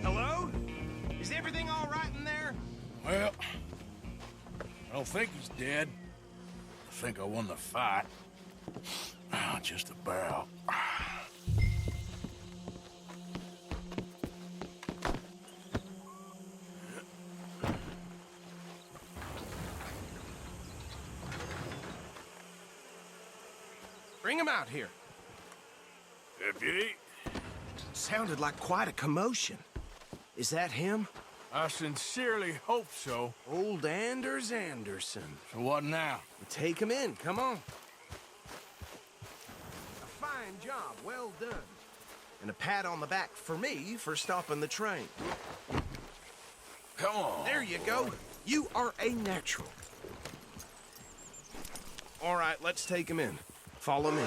Hello? Is everything all right in there? Well, I don't think he's dead. I think I won the fight. Just about. Bring him out here. Deputy? Sounded like quite a commotion. Is that him? I sincerely hope so. Old Anders Anderson. So what now? Take him in, come on. A fine job, well done. And a pat on the back for me for stopping the train. Come on. There you go. You are a natural. All right, let's take him in. Follow me.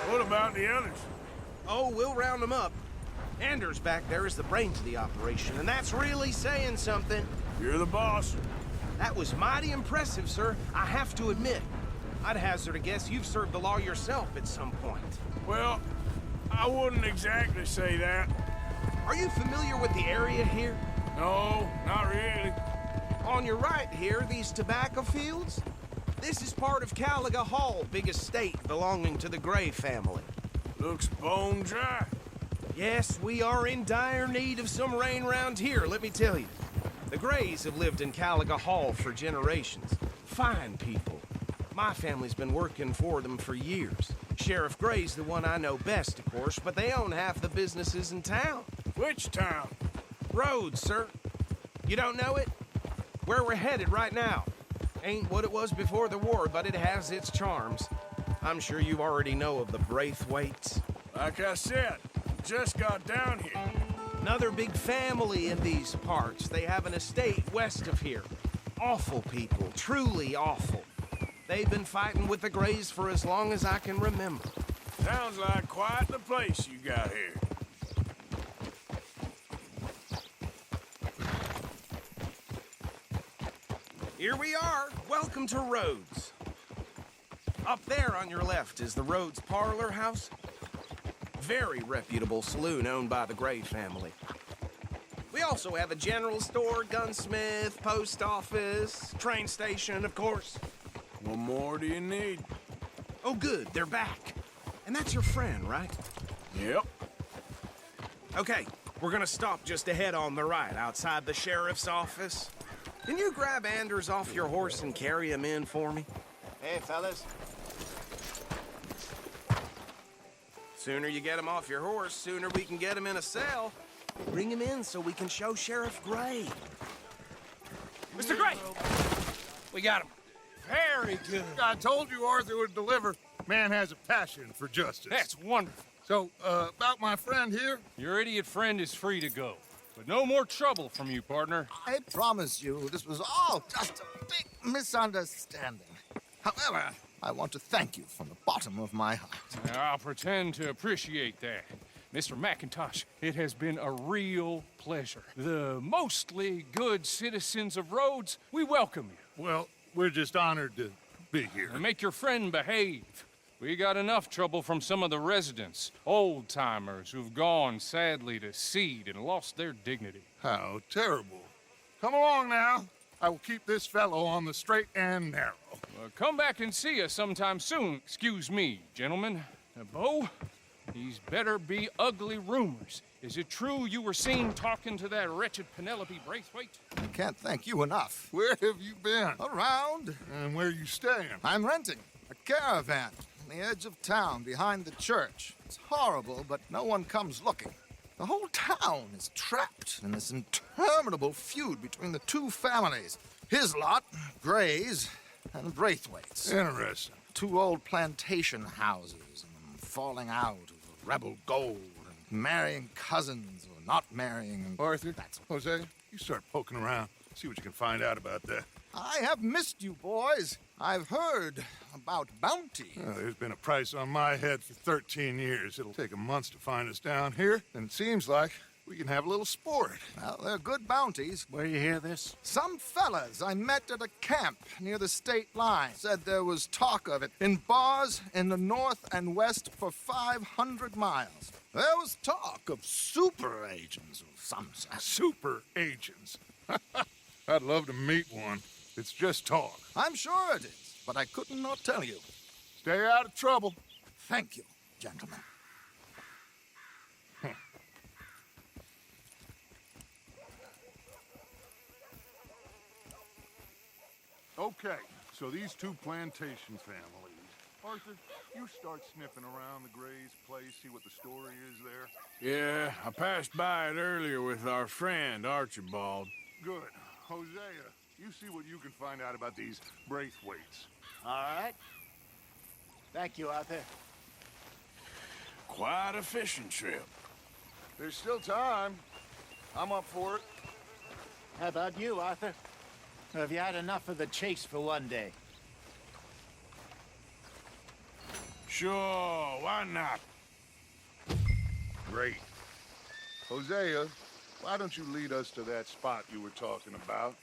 What about the others? Oh, we'll round them up. Anders back there is the brains of the operation, and that's really saying something. You're the boss. That was mighty impressive, sir. I have to admit. I'd hazard a guess you've served the law yourself at some point. Well, I wouldn't exactly say that. Are you familiar with the area here? No, not really. On your right here, these tobacco fields? This is part of Caliga Hall, big estate belonging to the Gray family. Looks bone dry. Yes, we are in dire need of some rain round here, let me tell you. The Grays have lived in Caliga Hall for generations. Fine people. My family's been working for them for years. Sheriff Gray's the one I know best, of course, but they own half the businesses in town. Which town? Rhodes, sir. You don't know it? Where we're headed right now. Ain't what it was before the war, but it has its charms. I'm sure you already know of the Braithwaites. Like I said, just got down here. Another big family in these parts. They have an estate west of here. Awful people, truly awful. They've been fighting with the Grays for as long as I can remember. Sounds like quite the place you got here. Here we are. Welcome to Rhodes. Up there on your left is the Rhodes Parlor House. Very reputable saloon owned by the Gray family. We also have a general store, gunsmith, post office, train station, of course. What more do you need? Oh, good, they're back. And that's your friend, right? Yep. Okay, we're gonna stop just ahead on the right, outside the sheriff's office. Can you grab Anders off your horse and carry him in for me? Hey, fellas. Sooner you get him off your horse, sooner we can get him in a cell. Bring him in so we can show Sheriff Gray. Mr. Gray! We got him. Very good. I told you Arthur would deliver. Man has a passion for justice. That's wonderful. So, about my friend here? Your idiot friend is free to go. But no more trouble from you, partner. I promise you, this was all just a big misunderstanding. However, I want to thank you from the bottom of my heart. I'll pretend to appreciate that. Mr. McIntosh, it has been a real pleasure. The mostly good citizens of Rhodes, we welcome you. Well, we're just honored to be here. And make your friend behave. We got enough trouble from some of the residents, old-timers who've gone, sadly, to seed and lost their dignity. How terrible. Come along now. I will keep this fellow on the straight and narrow. Come back and see us sometime soon. Excuse me, gentlemen. Bo, these better be ugly rumors. Is it true you were seen talking to that wretched Penelope Braithwaite? I can't thank you enough. Where have you been? Around. And where are you staying? I'm renting a caravan on the edge of town behind the church. It's horrible, but no one comes looking. The whole town is trapped in this interminable feud between the two families. His lot, Gray's, and Braithwaite's. Interesting. Two old plantation houses, and falling out of rebel gold, and marrying cousins or not marrying. And Arthur, that's Jose, you start poking around. See what you can find out about that. I have missed you, boys. I've heard about bounty. There's been a price on my head for 13 years. It'll take a month to find us down here, and it seems like we can have a little sport. Well, they're good bounties. Where you hear this? Some fellas I met at a camp near the state line said there was talk of it in bars in the north and west for 500 miles. There was talk of super agents of some sort. Super agents. I'd love to meet one. It's just talk. I'm sure it is, but I could not tell you. Stay out of trouble. Thank you, gentlemen. Okay, so these two plantation families. Arthur, you start sniffing around the Gray's place, see what the story is there. Yeah, I passed by it earlier with our friend, Archibald. Good. Hosea, you see what you can find out about these Braithwaites. All right. Thank you, Arthur. Quite a fishing trip. There's still time. I'm up for it. How about you, Arthur? Or have you had enough of the chase for one day? Sure, why not? Great. Hosea, why don't you lead us to that spot you were talking about?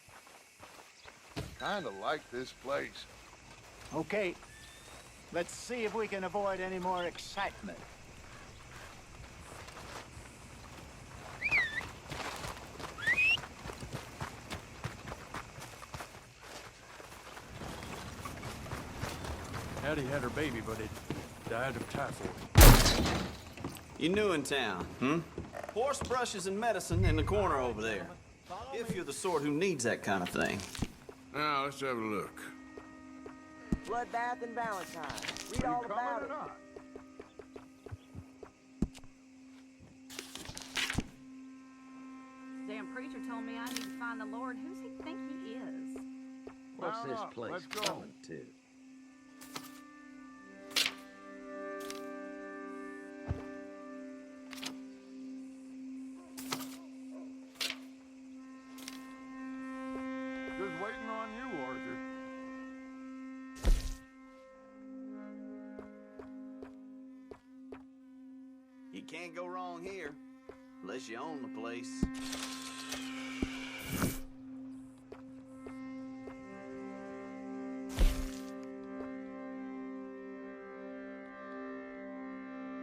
Kinda like this place. Okay. Let's see if we can avoid any more excitement. Hattie had her baby, but it died of typhoid. You new in town, hmm? Horse brushes and medicine in the corner over there. If you're the sort who needs that kind of thing. Now, let's have a look. Bloodbath and Valentine. Read all about it. Damn preacher told me I need to find the Lord. Who's he think he is? What's this place Let's go. coming to? Just waiting on you, Arthur. You can't go wrong here, unless you own the place.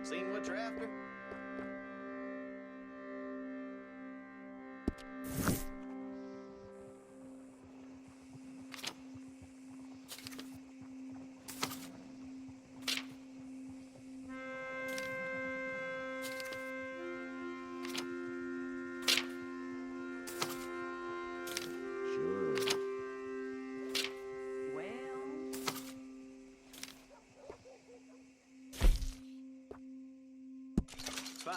Seen what you're after? Well, Fine.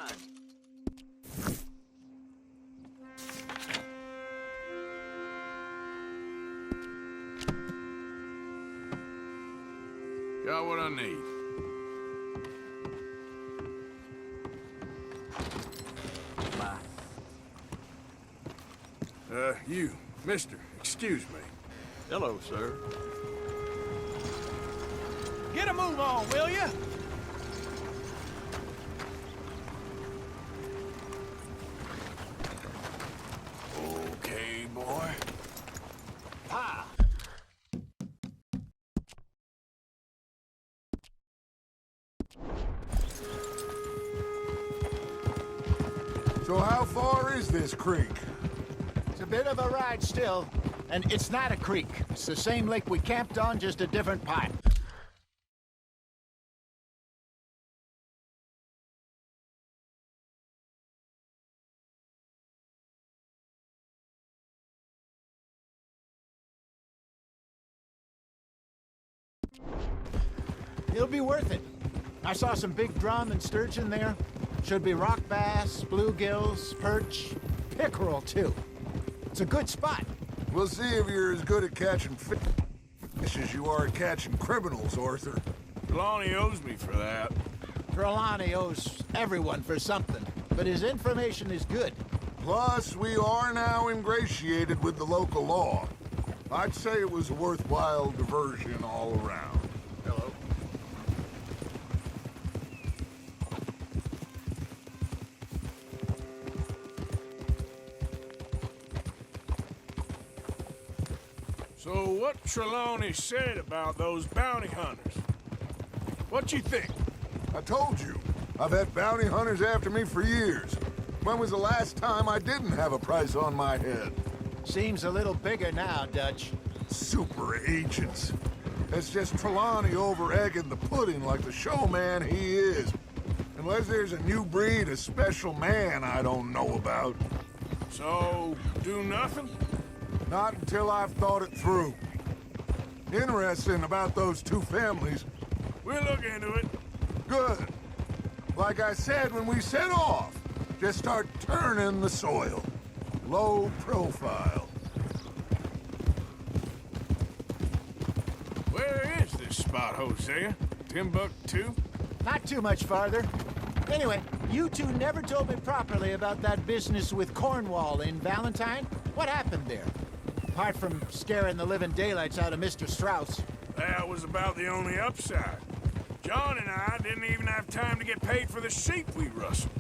Got what I need. Bye. You, mister, excuse me. Hello, sir. Get a move on, will you? Okay, boy. Ha! So how far is this creek? It's a bit of a ride still, and it's not a creek. It's the same lake we camped on, just a different pipe. It'll be worth it. I saw some big drum and sturgeon there. Should be rock bass, bluegills, perch, pickerel, too. It's a good spot. We'll see if you're as good at catching fish as you are at catching criminals, Arthur. Lonnie owes me for that. Trelawney owes everyone for something, but his information is good. Plus, we are now ingratiated with the local law. I'd say it was a worthwhile diversion all around. Hello. So what Trelawney said about those bounty hunters? What you think? I told you, I've had bounty hunters after me for years. When was the last time I didn't have a price on my head? Seems a little bigger now, Dutch. Super agents. It's just Trelawney over-egging the pudding like the showman he is. Unless there's a new breed of special man I don't know about. So, do nothing? Not until I've thought it through. Interesting about those two families. We'll look into it. Good. Like I said when we set off, just start turning the soil. Low profile. Where is this spot, Hosea? Timbuktu? Not too much farther. Anyway, you two never told me properly about that business with Cornwall in Valentine. What happened there? Apart from scaring the living daylights out of Mr. Strauss. That was about the only upside. John and I didn't even have time to get paid for the sheep we rustled.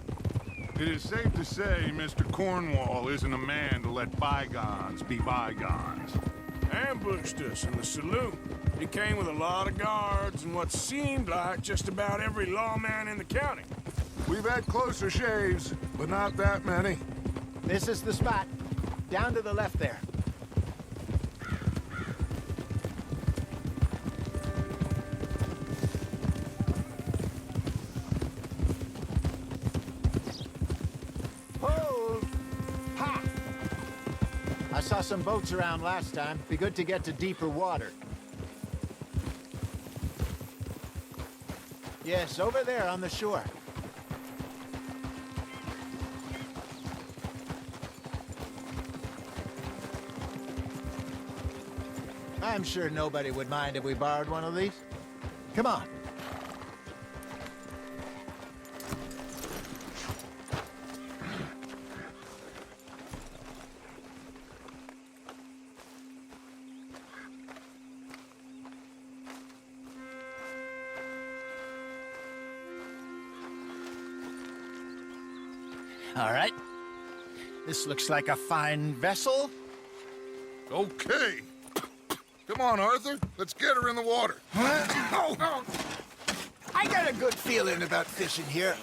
It is safe to say Mr. Cornwall isn't a man to let bygones be bygones. Ambushed us in the saloon. He came with a lot of guards and what seemed like just about every lawman in the county. We've had closer shaves, but not that many. This is the spot. Down to the left there. Hold! Ha! I saw some boats around last time. Be good to get to deeper water. Yes, over there on the shore. I'm sure nobody would mind if we borrowed one of these. Come on. All right. This looks like a fine vessel. Okay. Come on, Arthur. Let's get her in the water. Oh. I got a good feeling about fishing here.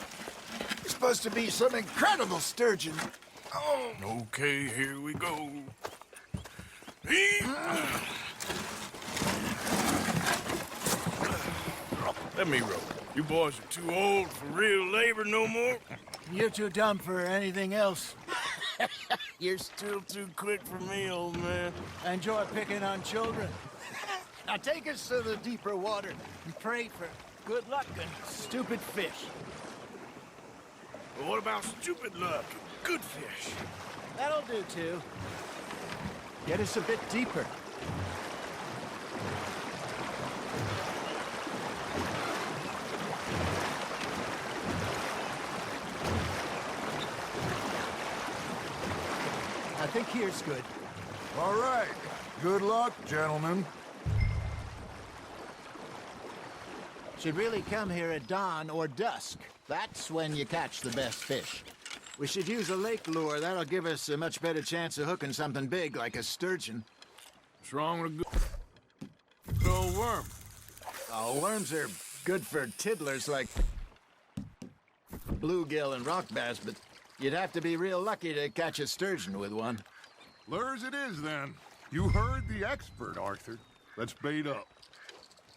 It's supposed to be some incredible sturgeon. Oh. Okay, here we go. Let me row. You boys are too old for real labor no more. You're too dumb for anything else. You're still too quick for me, old man. Enjoy picking on children. Now take us to the deeper water and pray for good luck and stupid fish. But what about stupid luck and good fish? That'll do, too. Get us a bit deeper. I think here's good. All right. Good luck, gentlemen. Should really come here at dawn or dusk. That's when you catch the best fish. We should use a lake lure. That'll give us a much better chance of hooking something big like a sturgeon. What's wrong with a good old worm? Oh, worms are good for tiddlers like bluegill and rock bass, but you'd have to be real lucky to catch a sturgeon with one. Lures it is, then. You heard the expert, Arthur. Let's bait up.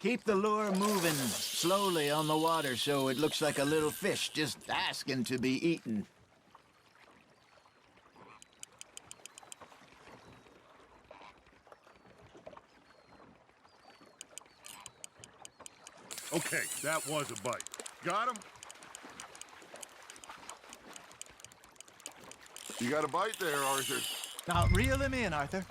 Keep the lure moving slowly on the water so it looks like a little fish just asking to be eaten. Okay, that was a bite. Got him? You got a bite there, Arthur. Now, reel him in, Arthur.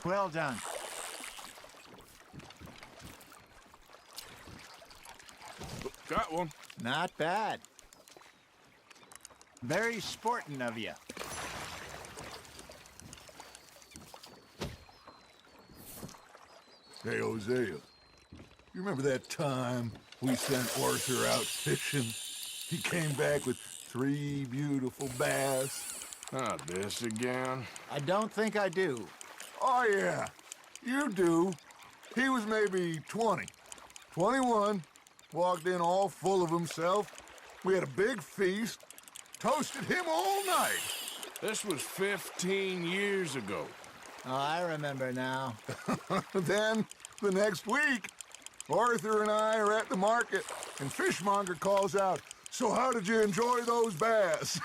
Well done. Got one. Not bad. Very sporting of you. Hey, Hosea, you remember that time we sent Arthur out fishing? He came back with 3 beautiful bass. Not this again. I don't think I do. Oh, yeah, you do. He was maybe 20, 21, walked in all full of himself. We had a big feast, toasted him all night. This was 15 years ago. Oh, I remember now. Then, the next week, Arthur and I are at the market, and Fishmonger calls out, "So how did you enjoy those bass?"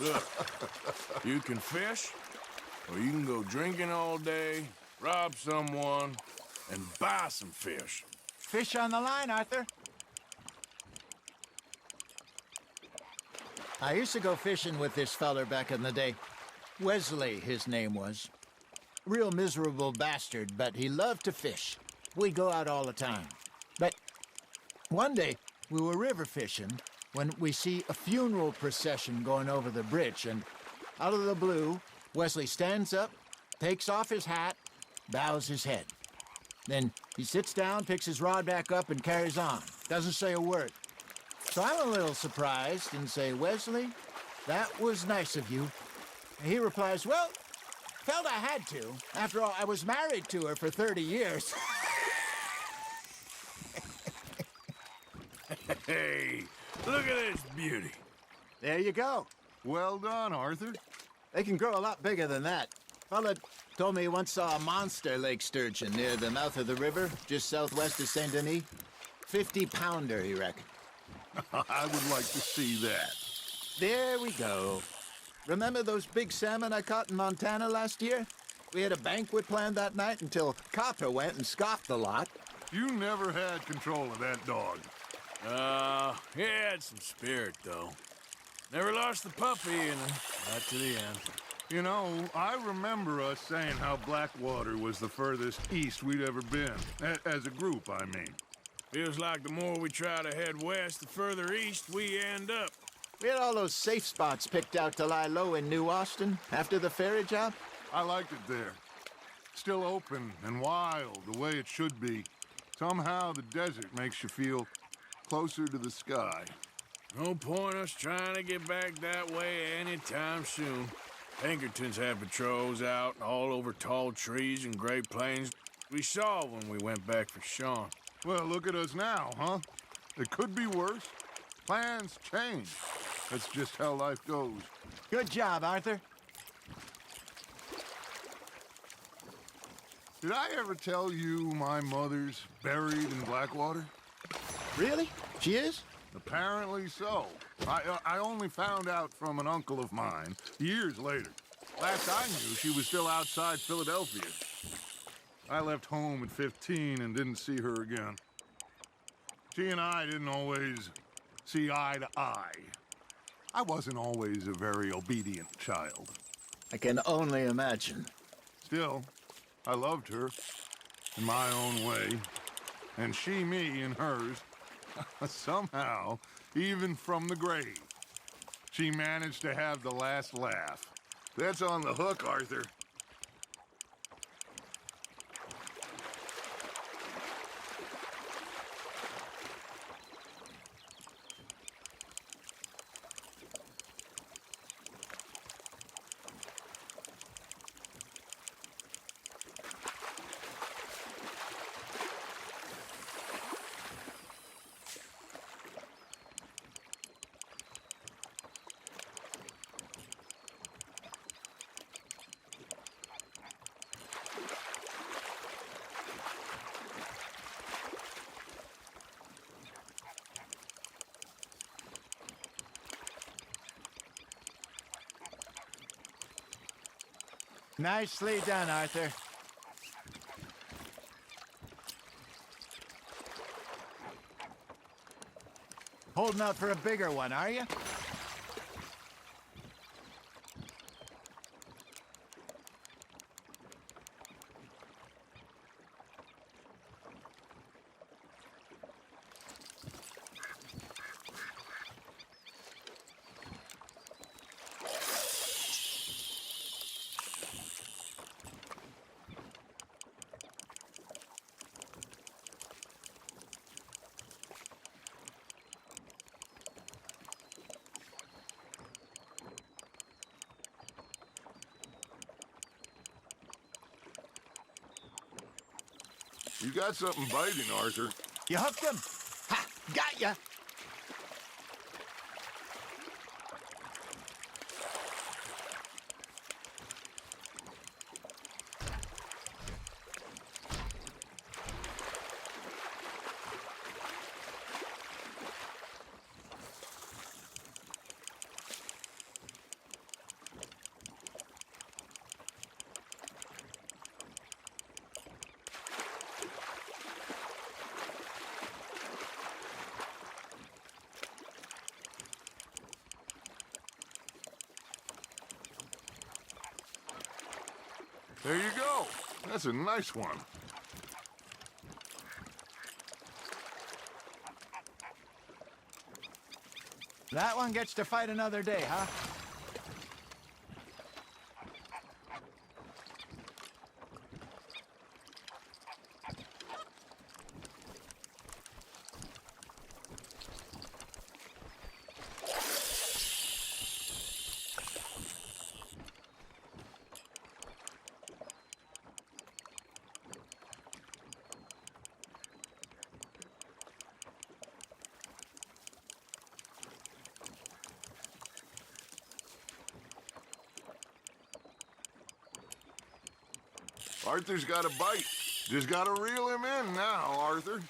Look, you can fish, or you can go drinking all day, rob someone, and buy some fish. Fish on the line, Arthur. I used to go fishing with this feller back in the day. Wesley, his name was. Real miserable bastard, but he loved to fish. We'd go out all the time. But one day, we were river fishing when we see a funeral procession going over the bridge, and out of the blue, Wesley stands up, takes off his hat, bows his head. Then he sits down, picks his rod back up, and carries on. Doesn't say a word. So I'm a little surprised and say, "Wesley, that was nice of you." And he replies, "Well, felt I had to. After all, I was married to her for 30 years. Hey, look at this beauty. There you go. Well done, Arthur. They can grow a lot bigger than that. Fella told me he once saw a monster lake sturgeon near the mouth of the river, just southwest of Saint Denis. 50-pounder, he reckoned. I would like to see that. There we go. Remember those big salmon I caught in Montana last year? We had a banquet planned that night until Copper went and scoffed the lot. You never had control of that dog. He had some spirit, though. Never lost the puppy, and not to the end. You know, I remember us saying how Blackwater was the furthest east we'd ever been. As a group, I mean. Feels like the more we try to head west, the further east we end up. We had all those safe spots picked out to lie low in New Austin after the ferry job. I liked it there. Still open and wild, the way it should be. Somehow the desert makes you feel closer to the sky. No point us trying to get back that way anytime soon. Pinkertons had patrols out all over tall trees and Great Plains. We saw when we went back for Sean. Well, look at us now, huh? It could be worse. Plans change. That's just how life goes. Good job, Arthur. Did I ever tell you my mother's buried in Blackwater? Really? She is? Apparently so. I only found out from an uncle of mine years later. Last I knew, she was still outside Philadelphia. I left home at 15 and didn't see her again. She and I didn't always see eye to eye. I wasn't always a very obedient child. I can only imagine. Still, I loved her in my own way, and she me in hers. Somehow, even from the grave, she managed to have the last laugh. That's on the hook, Arthur. Nicely done, Arthur. Holding out for a bigger one, are you? You got something biting, Arthur. You hooked him? Ha! Got ya! There you go. That's a nice one. That one gets to fight another day, huh? Arthur's got a bite. Just gotta reel him in now, Arthur.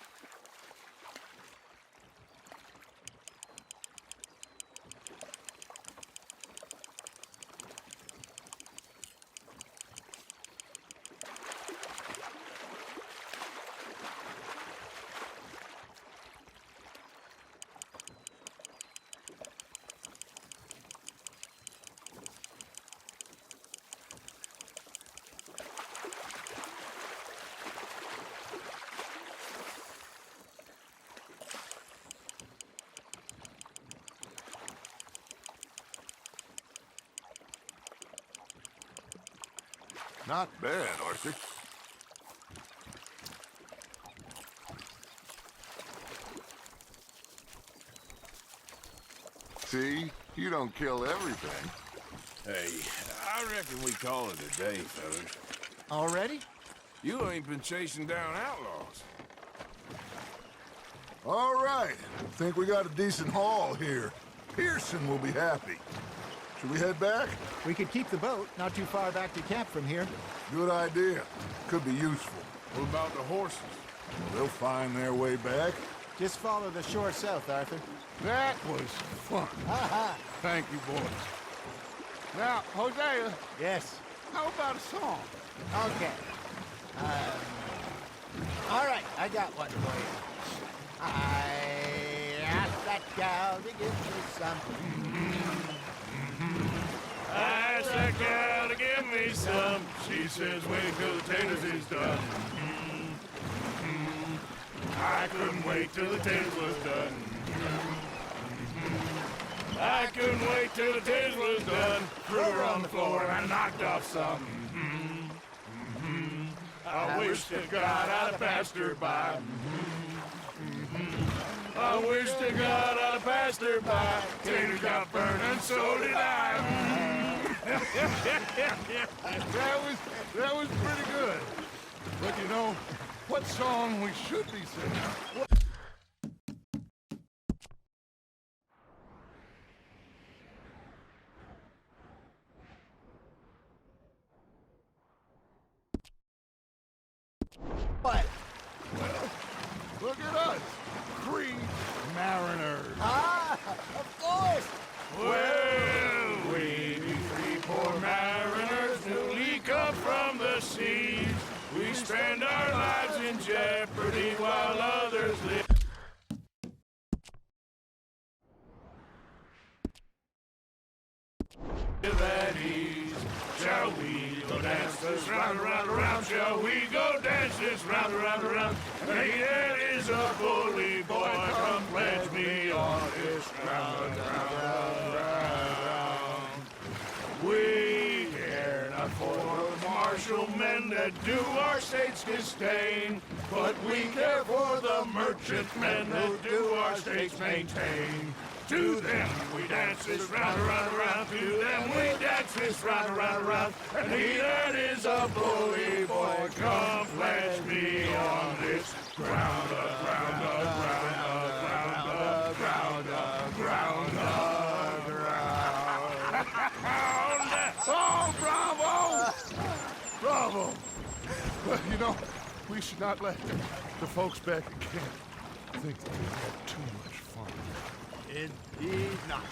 Not bad, Arthur. See? You don't kill everything. Hey, I reckon we call it a day, fellas. Already? You ain't been chasing down outlaws. All right. Think we got a decent haul here. Pearson will be happy. Should we head back? We could keep the boat not too far back to camp from here. Good idea. Could be useful. What about the horses? They'll find their way back. Just follow the shore south, Arthur. That was fun. Ha Thank you, boys. Now, Hosea, Yes. how about a song? Okay. All right, I got one for you. I asked that gal to give me some. I asked that gal to give me some. She says, wait till the taters is done. I couldn't wait till the taters was done. I couldn't wait till the taters was done. Threw her on the floor and I knocked off some. I wish to God I'd have passed her by. I wish to God I'd have passed her by. Taters got burned and so did I. That was pretty good. But you know, what song we should be singing? What? Well, look at us. 3 mariners. Ah, of course. Well, we be 3 poor mariners newly come from the seas. We spend our lives in jeopardy while others live. At ease. Shall we go dance this round, around, around? Shall we go dance this round, around, around? Hey, that is a bully boy. Come pledge me on this round, round, round. We care not for the martial men that do our state's disdain, but we care for the merchant men that do our states maintain. to them. We dance this round, round, round to them. We dance this round, round, round. And he that is a bully boy, come pledge me on this ground, ground, ground, ground, ground, ground, ground. Oh, bravo! Bravo! Well, you know, we should not let the folks back at camp think that we had too much fun. Indeed not.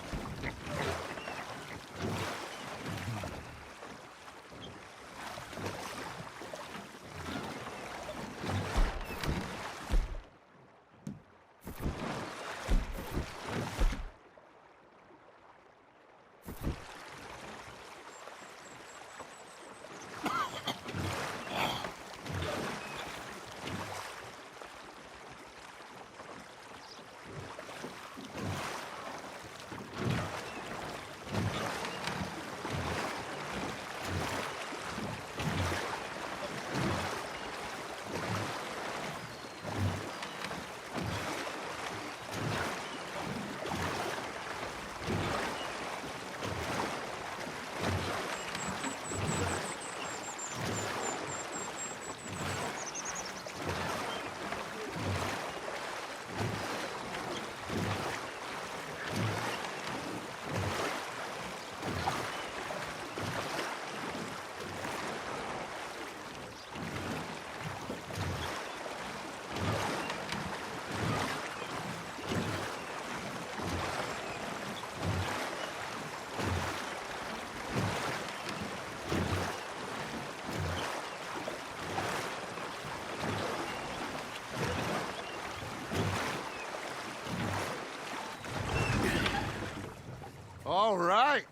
All right.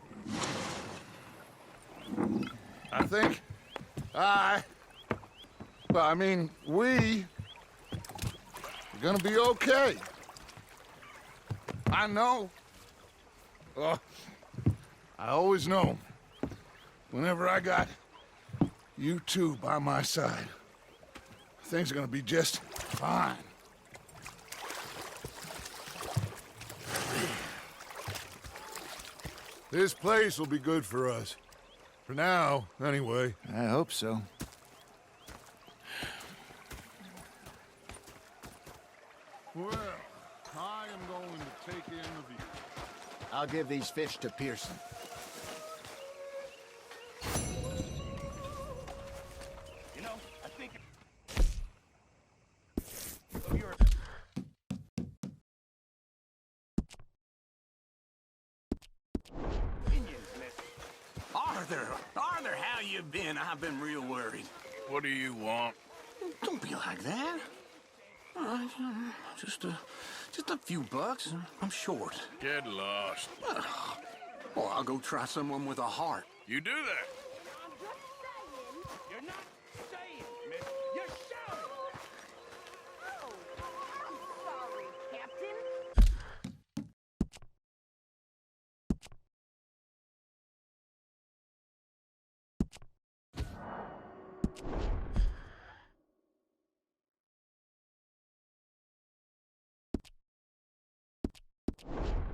I think we are gonna be okay. I know. I always know. Whenever I got you two by my side, things are gonna be just fine. This place will be good for us. For now, anyway. I hope so. Well, I am going to take in the view. I'll give these fish to Pearson. You know, I think you're opinions, miss. Arthur, how you been? I've been real worried. What do you want? Don't be like that. All right, just a few bucks. I'm short. Get lost. Well, I'll go try someone with a heart. You do that. You're not saying, miss. You're shouting. Oh, I'm sorry, Captain.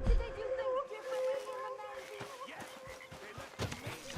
Did they do things differently in the 90s? Yes, they let the meat.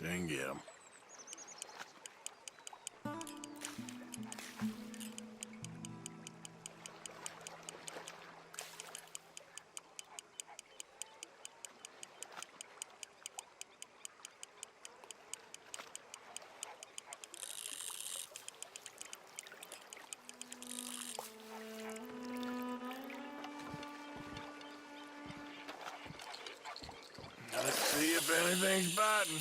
Didn't get him. if anything's biting.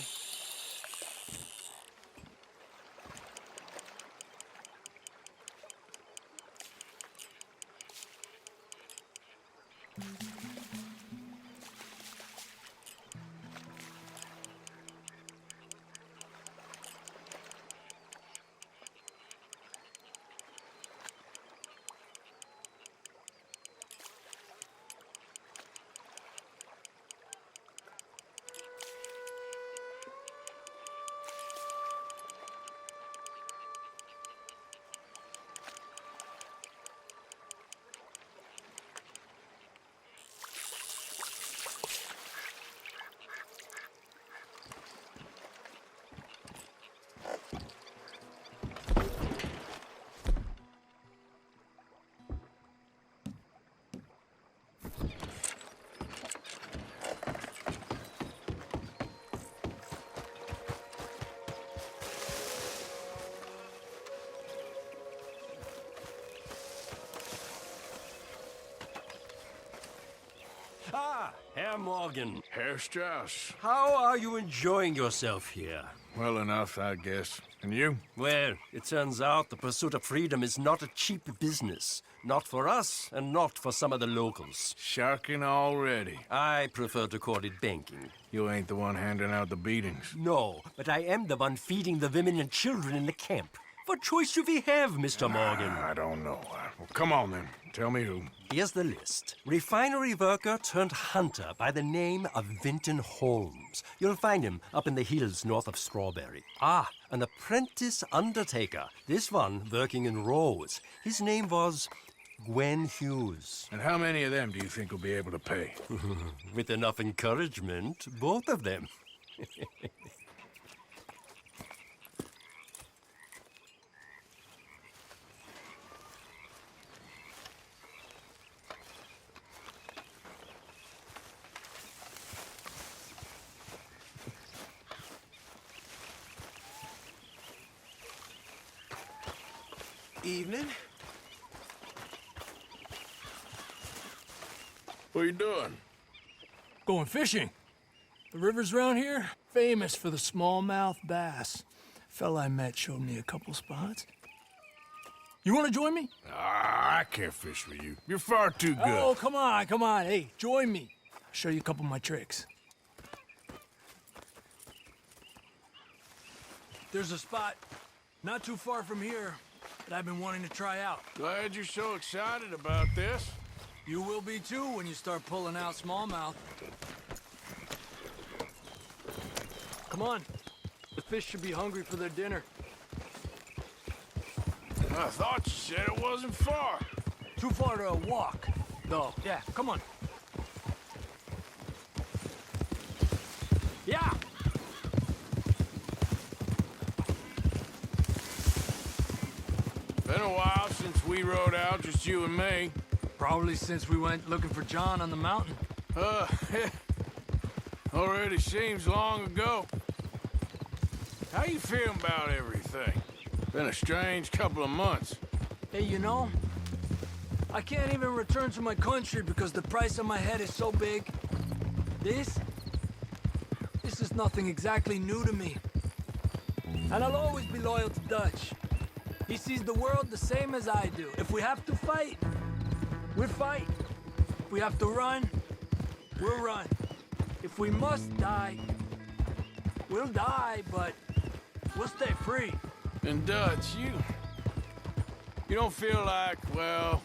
Ah, Herr Morgan. Herr Strauss. How are you enjoying yourself here? Well enough, I guess. And you? Well, it turns out the pursuit of freedom is not a cheap business. Not for us, and not for some of the locals. Sharking already. I prefer to call it banking. You ain't the one handing out the beatings. No, but I am the one feeding the women and children in the camp. What choice do we have, Mr. Morgan? I don't know. Well, come on then. Tell me who. Here's the list. Refinery worker turned hunter by the name of Vinton Holmes. You'll find him up in the hills north of Strawberry. Ah, an apprentice undertaker. This one working in Rose. His name was Gwen Hughes. And how many of them do you think will be able to pay? With enough encouragement, both of them. Evening. What are you doing? Going fishing. The rivers around here, famous for the smallmouth bass. Fella I met showed me a couple spots. You want to join me? Ah, I can't fish with you. You're far too good. Oh, come on, come on. Hey, join me. I'll show you a couple of my tricks. There's a spot not too far from here that I've been wanting to try out. Glad you're so excited about this. You will be too when you start pulling out smallmouth. Come on. The fish should be hungry for their dinner. I thought you said it wasn't far. Too far to walk, though. Yeah, come on. Yeah! Been a while since we rode out, just you and me. Probably since we went looking for John on the mountain. Already seems long ago. How you feeling about everything? Been a strange couple of months. Hey, you know, I can't even return to my country because the price on my head is so big. This is nothing exactly new to me. And I'll always be loyal to Dutch. He sees the world the same as I do. If we have to fight, we'll fight. If we have to run, we'll run. If we must die, we'll die, but we'll stay free. And Dutch, you don't feel like, well,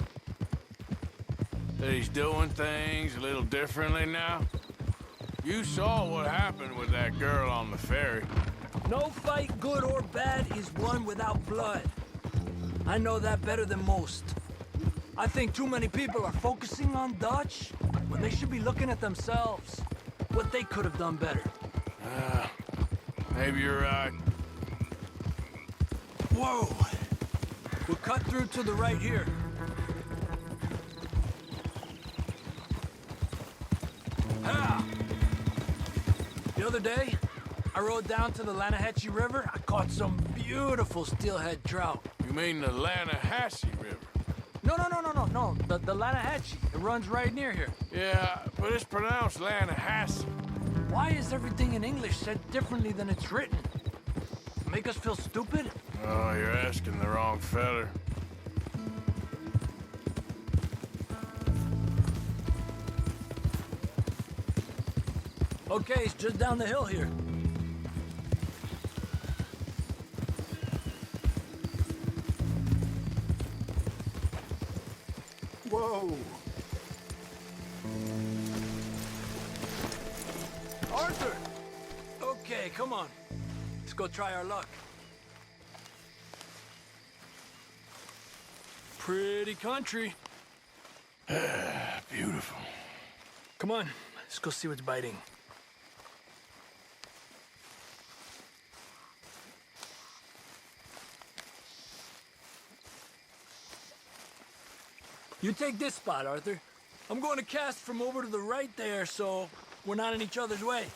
that he's doing things a little differently now? You saw what happened with that girl on the ferry. No fight, good or bad, is won without blood. I know that better than most. I think too many people are focusing on Dutch when they should be looking at themselves, what they could have done better. Maybe you're right. Whoa! We'll cut through to the right here. Ha! The other day, I rode down to the Lanahatchee River. I caught some beautiful steelhead trout. You mean the Lanahatchee River? No. The Lanahatchee. It runs right near here. Yeah, but it's pronounced Lanahatchee. Why is everything in English said differently than it's written? Make us feel stupid? Oh, you're asking the wrong feller. Okay, it's just down the hill here. Whoa! Arthur! Okay, come on. Let's go try our luck. Pretty country. Beautiful. Come on, let's go see what's biting. You take this spot, Arthur. I'm going to cast from over to the right there, so we're not in each other's way.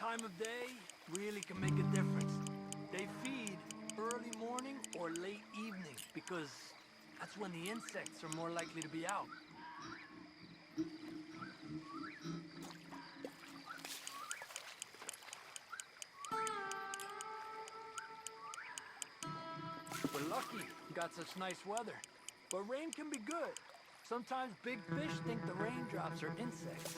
Time of day really can make a difference. They feed early morning or late evening because that's when the insects are more likely to be out. We're lucky we got such nice weather, but rain can be good. Sometimes big fish think the raindrops are insects.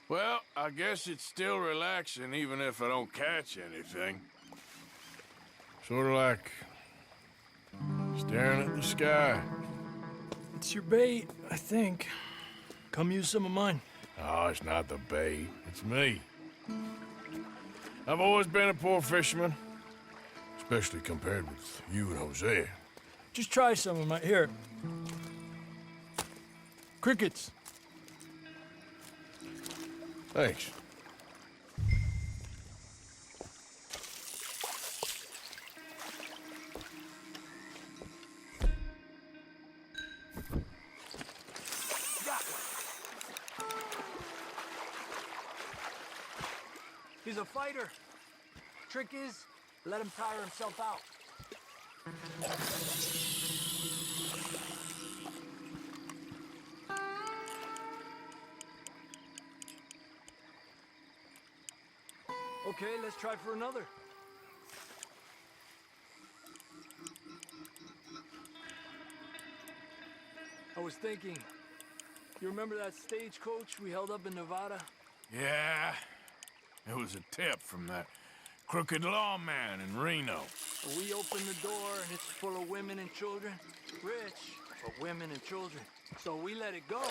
Well, I guess it's still relaxing even if I don't catch anything. Sort of like staring at the sky. It's your bait, I think. Come use some of mine. Oh, it's not the bait. It's me. I've always been a poor fisherman, especially compared with you and Jose. Just try some of my... Here. Crickets. Thanks. Got one. He's a fighter. Trick is, let him tire himself out. Okay, let's try for another. I was thinking, you remember that stagecoach we held up in Nevada? Yeah, it was a tip from that crooked lawman in Reno. We opened the door and it's full of women and children. Rich, but women and children. So we let it go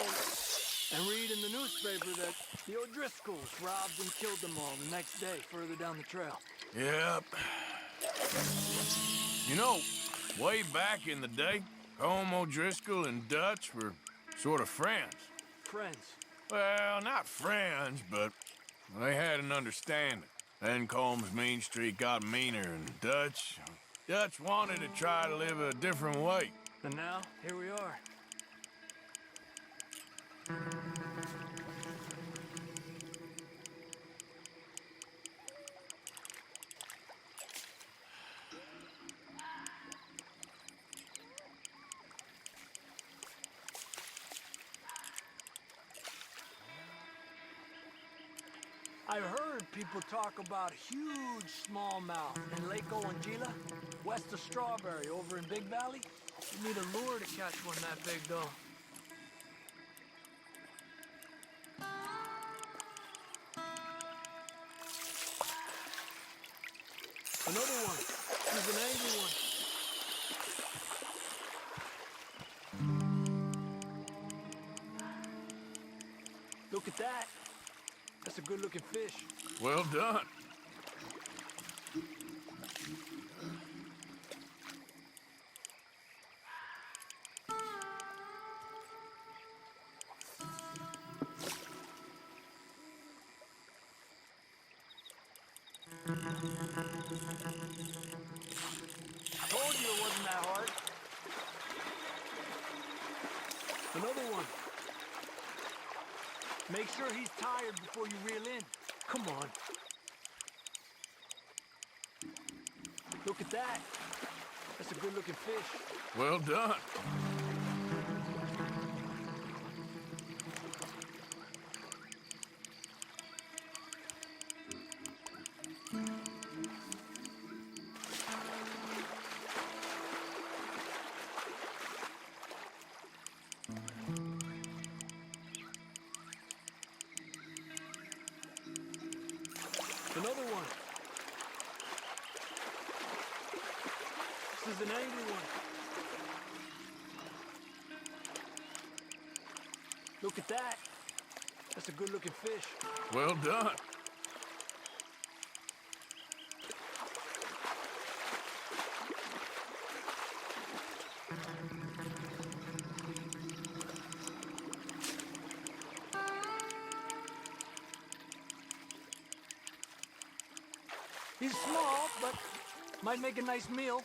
and read in the newspaper that the O'Driscolls robbed and killed them all the next day further down the trail. Yep. You know, way back in the day, Colm O'Driscoll and Dutch were sort of friends. Friends. Well, not friends, but they had an understanding. Then Colm's mean streak got meaner, and Dutch wanted to try to live a different way. And now, here we are. I heard people talk about a huge smallmouth in Lake Owanjila, west of Strawberry, over in Big Valley. You need a lure to catch one that big, though. Another one. He's an angry one. Look at that. That's a good-looking fish. Well done. Told you it wasn't that hard. Another one. Make sure he's tired before you reel in. Come on. Look at that. That's a good-looking fish. Well done. Another one. This is an angry one. Look at that. That's a good-looking fish. Well done. He's small, but might make a nice meal.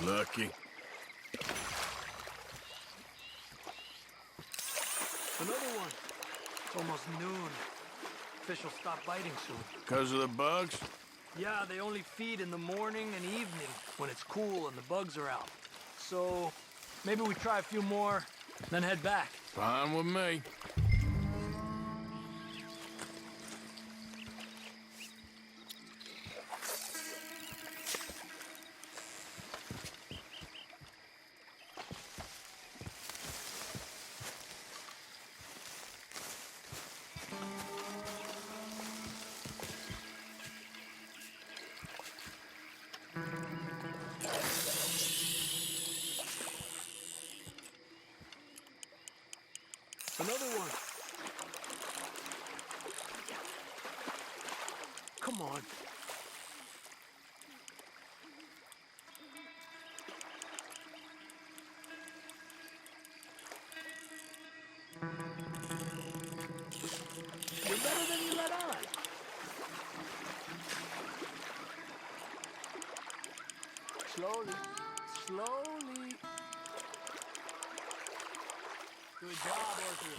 Lucky. Another one. It's almost noon. Fish will stop biting soon. Because of the bugs? Yeah, they only feed in the morning and evening when it's cool and the bugs are out. So maybe we try a few more, then head back. Fine with me. Another one. Come on. You're better than you let on. Slowly. Slowly. Good job, Arthur.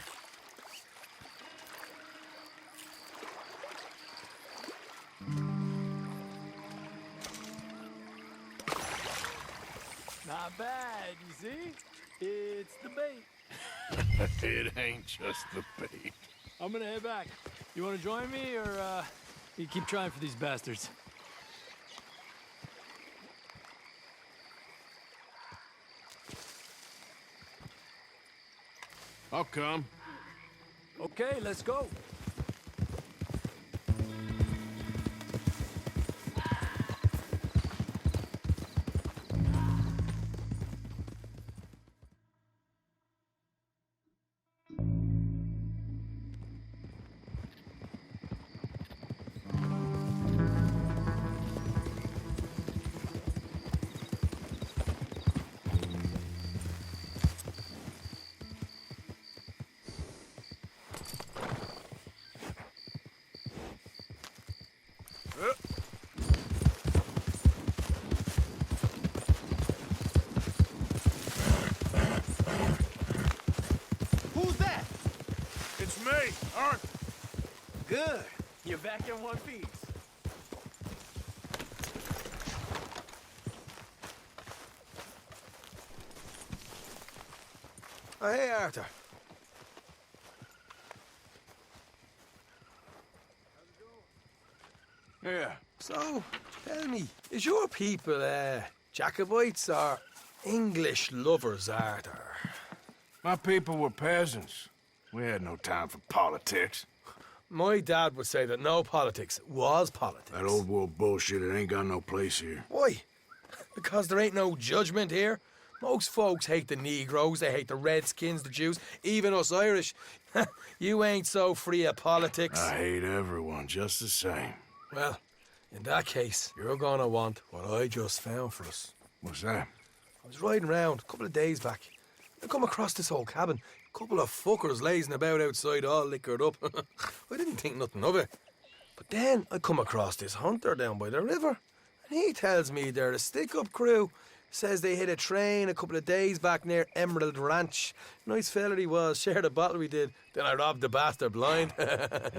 Not bad, you see? It's the bait. It ain't just the bait. I'm gonna head back. You wanna join me, or you keep trying for these bastards? I'll come. Okay, let's go. Who's that? It's me, Arthur. Good. You're back in one piece. Oh, hey, Arthur. Yeah. So, tell me, is your people, Jacobites or English lovers, Arthur? My people were peasants. We had no time for politics. My dad would say that no politics was politics. That old world bullshit, it ain't got no place here. Why? Because there ain't no judgment here. Most folks hate the Negroes, they hate the Redskins, the Jews, even us Irish. You ain't so free of politics. I hate everyone just the same. Well, in that case, you're gonna want what I just found for us. What's that? I was riding around a couple of days back. I come across this old cabin. A couple of fuckers lazing about outside all liquored up. I didn't think nothing of it. But then I come across this hunter down by the river. And he tells me they're a stick-up crew. Says they hit a train a couple of days back near Emerald Ranch. Nice fella he was, shared a bottle we did. Then I robbed the bastard blind.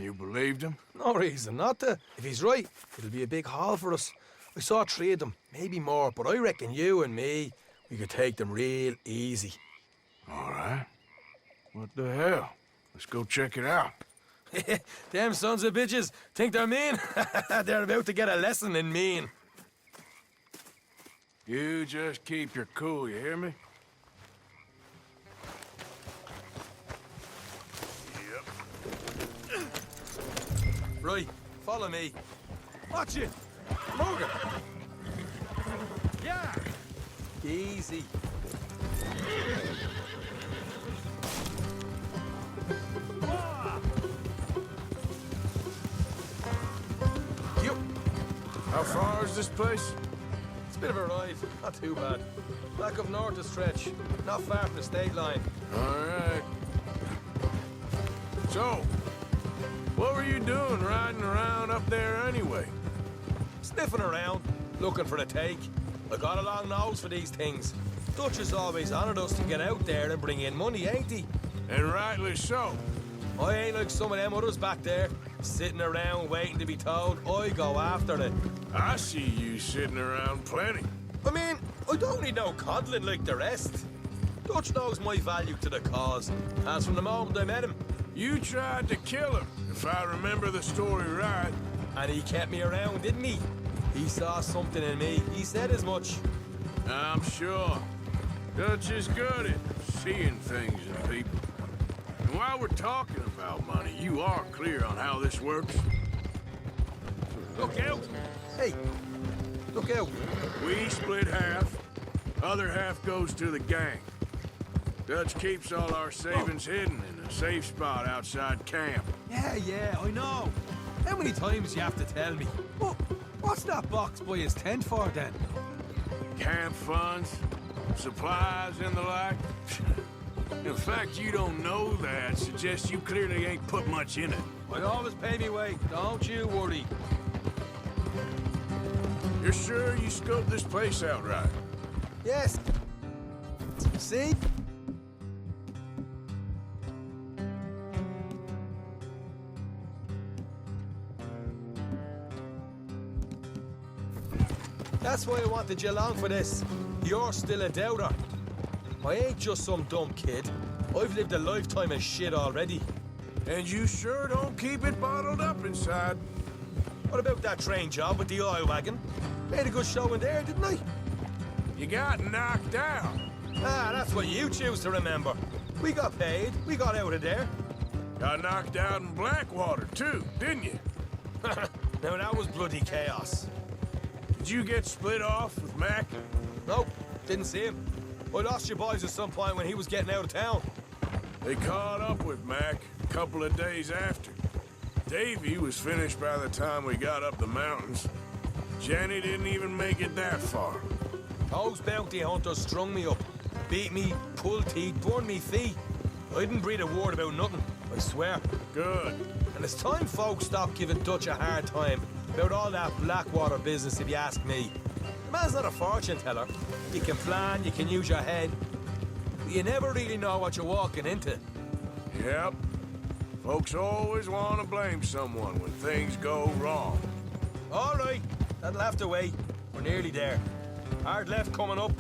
You believed him? No reason not to. If he's right, it'll be a big haul for us. I saw 3 of them, maybe more, but I reckon you and me, we could take them real easy. All right. What the hell? Let's go check it out. Them sons of bitches think they're mean. They're about to get a lesson in mean. You just keep your cool, you hear me? Yep. Right, follow me. Watch it. Move it. Yeah. Easy. You. How far is this place? It's a bit of a ride, not too bad. Back up north a stretch, not far from the state line. All right. So, what were you doing riding around up there anyway? Sniffing around, looking for a take. I got a long nose for these things. Dutch has always honoured us to get out there and bring in money, ain't he? And rightly so. I ain't like some of them others back there, sitting around waiting to be told. I go after it. I see you sitting around plenty. I mean, I don't need no coddling like the rest. Dutch knows my value to the cause, as from the moment I met him. You tried to kill him, if I remember the story right. And he kept me around, didn't he? He saw something in me. He said as much. I'm sure. Dutch is good at seeing things in people. And while we're talking about money, you are clear on how this works? Look out! Hey, look out. We split half. Other half goes to the gang. Dutch keeps all our savings hidden in a safe spot outside camp. Yeah, I know. How many times you have to tell me? What's that box by his tent for, then? Camp funds, supplies, and the like. The fact you don't know that suggests you clearly ain't put much in it. I always pay me way, don't you worry. You're sure you scoped this place out right? Yes. See? That's why I wanted you along for this. You're still a doubter. I ain't just some dumb kid. I've lived a lifetime of shit already. And you sure don't keep it bottled up inside. What about that train job with the oil wagon? Made a good show in there, didn't I? You got knocked out. Ah, that's what you choose to remember. We got paid. We got out of there. Got knocked out in Blackwater, too, didn't you? Now, that was bloody chaos. Did you get split off with Mac? Nope, didn't see him. I lost your boys at some point when he was getting out of town. They caught up with Mac a couple of days after. Davy was finished by the time we got up the mountains. Jenny didn't even make it that far. Those bounty hunters strung me up. Beat me, pulled teeth, burned me feet. I didn't breathe a word about nothing, I swear. Good. And it's time folks stopped giving Dutch a hard time about all that Blackwater business, if you ask me. The man's not a fortune teller. You can plan, you can use your head, but you never really know what you're walking into. Yep. Folks always want to blame someone when things go wrong. All right, that'll have to wait. We're nearly there. Hard left coming up.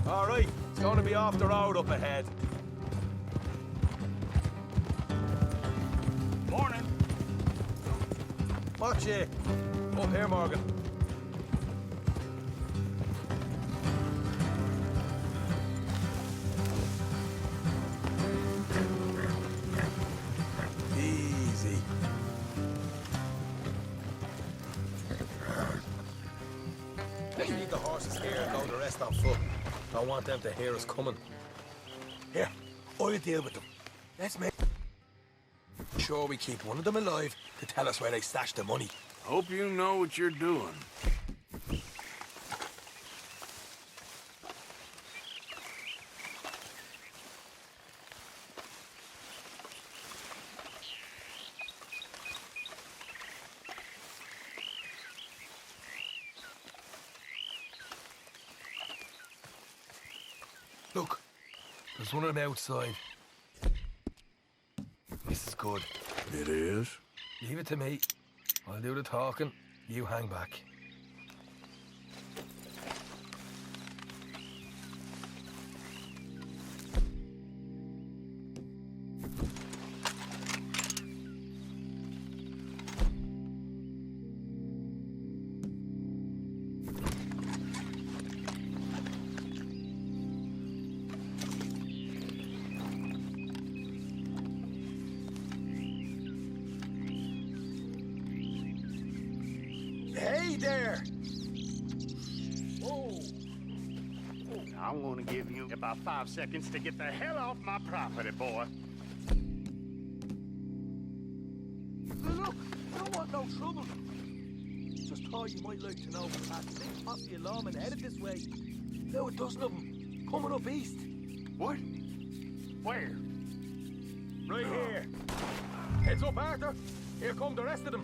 All right, it's going to be off the road up ahead. Morning. Watch it. Up here, Morgan. best on foot. Don't want them to hear us coming. Here, I'll deal with them. Let's make sure we keep one of them alive to tell us where they stashed the money. Hope you know what you're doing. Look, there's one of them outside. This is good. It is? Leave it to me. I'll do the talking. You hang back. Hey there! Whoa! I'm gonna give you about 5 seconds to get the hell off my property, boy. Look, I don't want no trouble. Just thought you might like to know we had a big posse of lawmen headed this way. Now a dozen of them, coming up east. What? Where? Right here. Heads up, Arthur. Here come the rest of them.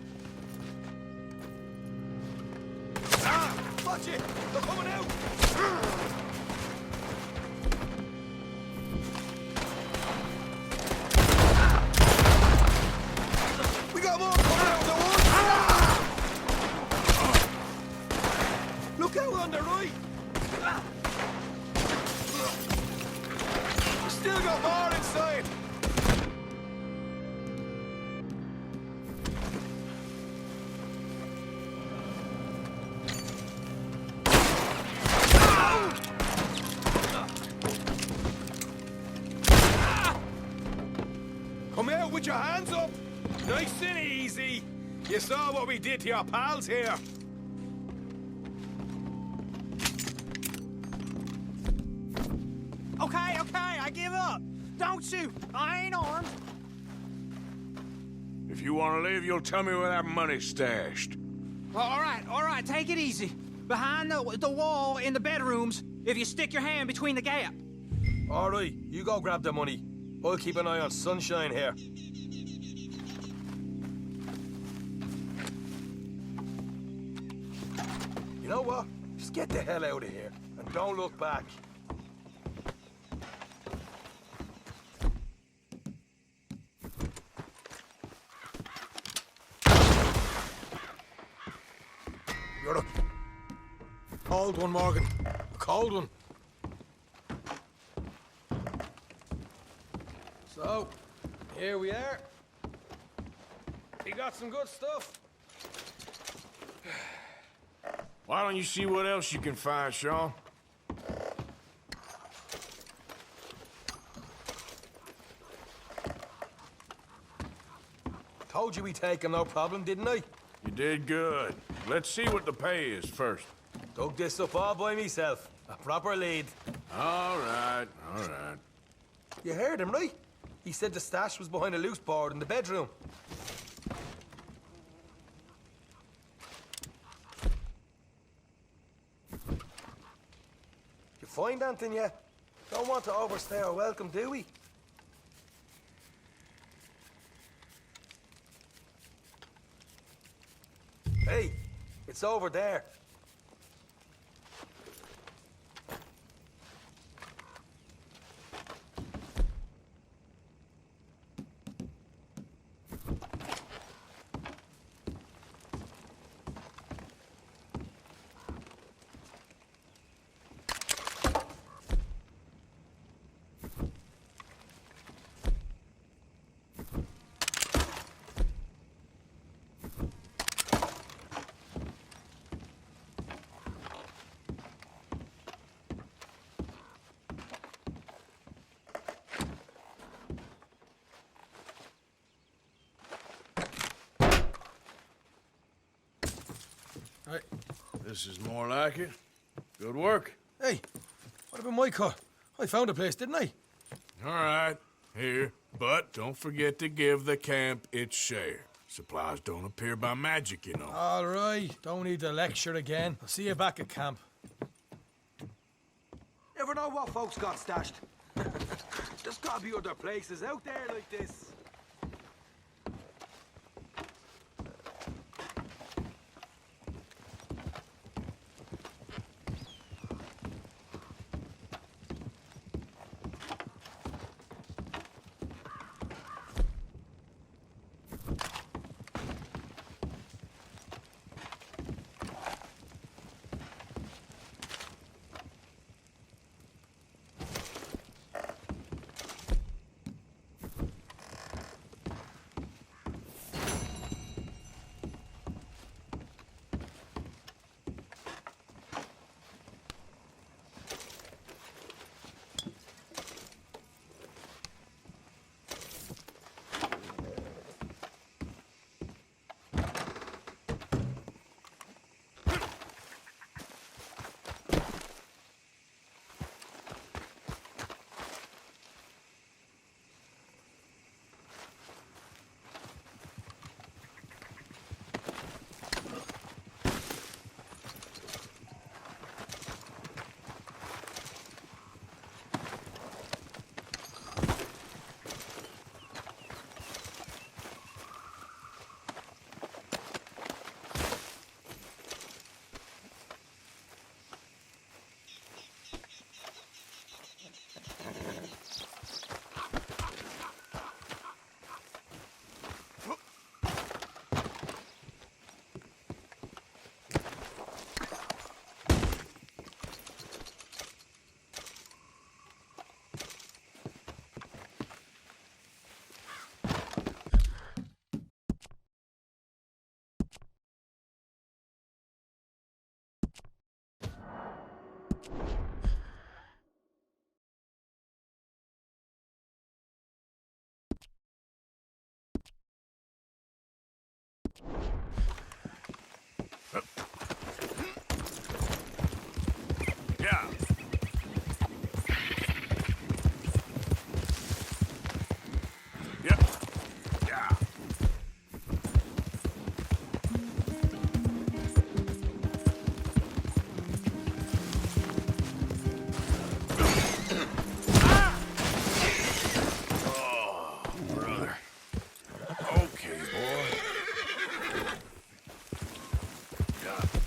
Ah! Watch it! They're coming out! We got more coming out of the woods! Look out on the right! We still got more inside! Come out with your hands up! Nice and easy! You saw what we did to your pals here. Okay, I give up. Don't shoot. I ain't armed. If you want to leave, you'll tell me where that money's stashed. All right, take it easy. Behind the wall in the bedrooms, if you stick your hand between the gap. All right, you go grab the money. I'll keep an eye on Sunshine here. You know what? Just get the hell out of here and don't look back. You're a cold one, Morgan. A cold one. So, here we are. We got some good stuff. Why don't you see what else you can find, Sean? Told you we'd take him, no problem, didn't I? You did good. Let's see what the pay is first. Dug this up all by myself. A proper lead. All right, all right. You heard him, right? He said the stash was behind a loose board in the bedroom. You find anything yet? Don't want to overstay our welcome, do we? Hey, it's over there. This is more like it. Good work. Hey, what about my cut? I found a place, didn't I? All right, here. But don't forget to give the camp its share. Supplies don't appear by magic, you know. All right, don't need to lecture again. I'll see you back at camp. Never know what folks got stashed. There's gotta be other places out there like this. Yeah. Yep. Yeah. Oh, brother. Okay, boy. Yeah.